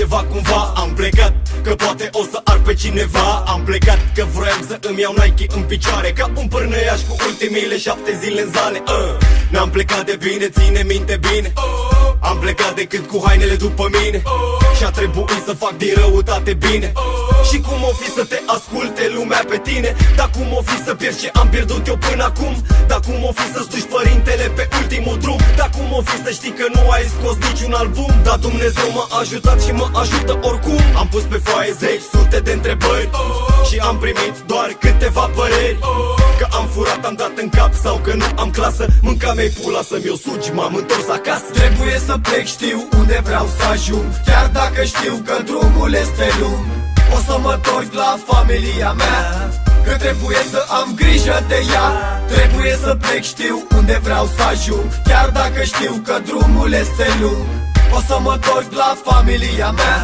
ceva cumva. Am plecat că poate o să ar pe cineva. Am plecat că vroiam să îmi iau Nike în picioare, ca un pârnăiaș cu ultimile 7 zile în zale. N-am plecat de bine, ține minte bine. Am plecat decât cu hainele după mine. Și-a trebuit să fac din răutate bine. Și cum o fi să te asculte lumea pe tine? Dar cum o fi să pierzi ce am pierdut eu până acum? Dar cum o fi să-ți duci părintele pe ultimul drum? Dar cum o fi să știi că nu ai scos niciun album? Dar Dumnezeu m-a ajutat și mă ajută oricum. Am pus pe foaie 10 sute de întrebări și am primit doar câteva păreri. Că am furat, am dat în cap sau că nu am clasă. Mânca mea-i pula să mi-o sugi, m-am întors acasă. Trebuie să plec, știu unde vreau să ajung, chiar dacă știu că drumul este lung. O să mă întorc la familia mea, că trebuie să am grijă de ea. Trebuie să plec, știu unde vreau să ajung, chiar dacă știu că drumul este lung. O să mă întorc la familia mea,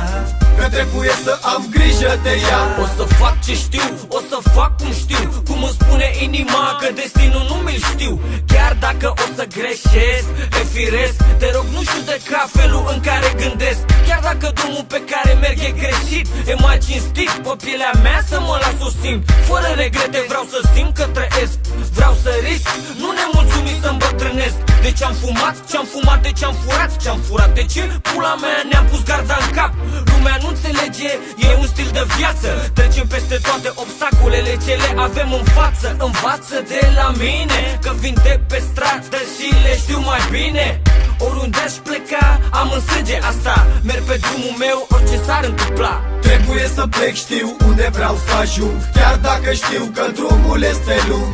că trebuie să am grijă de ea. O să fac ce știu, o să fac cum știu, cum îmi spune inima că destinul nu mi-l știu. Chiar dacă o să greșesc, e firesc, te rog nu judeca felul în care gândesc. Chiar dacă drumul pe care merg e greșit, e mai cinstit pe pielea mea să mă las o simt. Fără regrete vreau să simt că trăiesc, vreau să risc, nu nemulțumit să îmbătrânesc. De ce-am fumat, ce-am fumat, de ce-am furat, ce-am furat, de ce pula mea ne-am pus garda în cap. Lumea nu înțelege, e un stil de viață. Trecem peste toate obstacolele ce le avem în față. Învață de la mine, că vin de pe stradă și le știu mai bine. Oriunde aș pleca, am în sânge asta. Merg pe drumul meu, orice s-ar întâmpla. Trebuie să plec, știu unde vreau să ajung, chiar dacă știu că drumul este lung.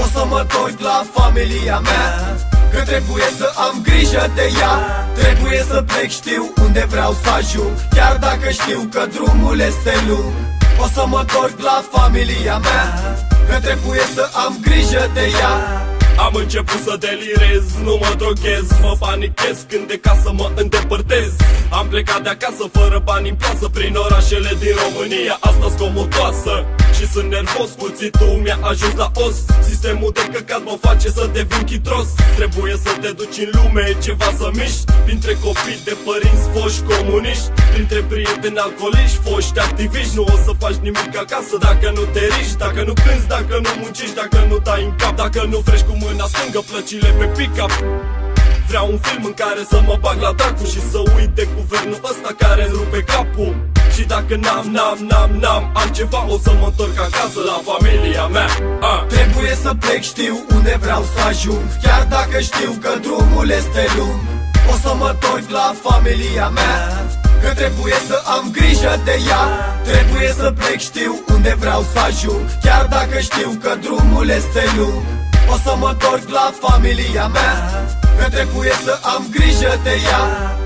O să mă întorc la familia mea, că trebuie să am grijă de ea. Trebuie să plec, știu unde vreau să ajung, chiar dacă știu că drumul este lung. O să mă întorc la familia mea, că trebuie să am grijă de ea. Am început să delirez, nu mă droghez, mă panichez când de casă mă îndepărtez. Am plecat de acasă fără bani în plasă, prin orașele din România, asta scomotoasă. Și sunt nervos, cuțitul mi-a ajuns la os. Sistemul de căcat mă face să devin chitros. Trebuie să te duci în lume, ceva să miști, printre copii de părinți foști comuniști, printre prieteni alcooliști, foști activiști. Nu o să faci nimic acasă dacă nu te riști, dacă nu cânti, dacă nu muncești, dacă nu dai în cap, dacă nu frești cu mâna stângă plăcile pe pick-up. Vreau un film în care să mă bag la dracu și să uit de guvernul ăsta care îmi rupe capul. Și dacă n-am altceva, o să mă întorc acasă la familia mea. Trebuie să plec, știu unde vreau să ajung, chiar dacă știu că drumul este lung. O să mă întorc la familia mea, că trebuie să am grijă de ea. Trebuie să plec, știu unde vreau să ajung, chiar dacă știu că drumul este lung. O să mă întorc la familia mea, că trebuie să am grijă de ea.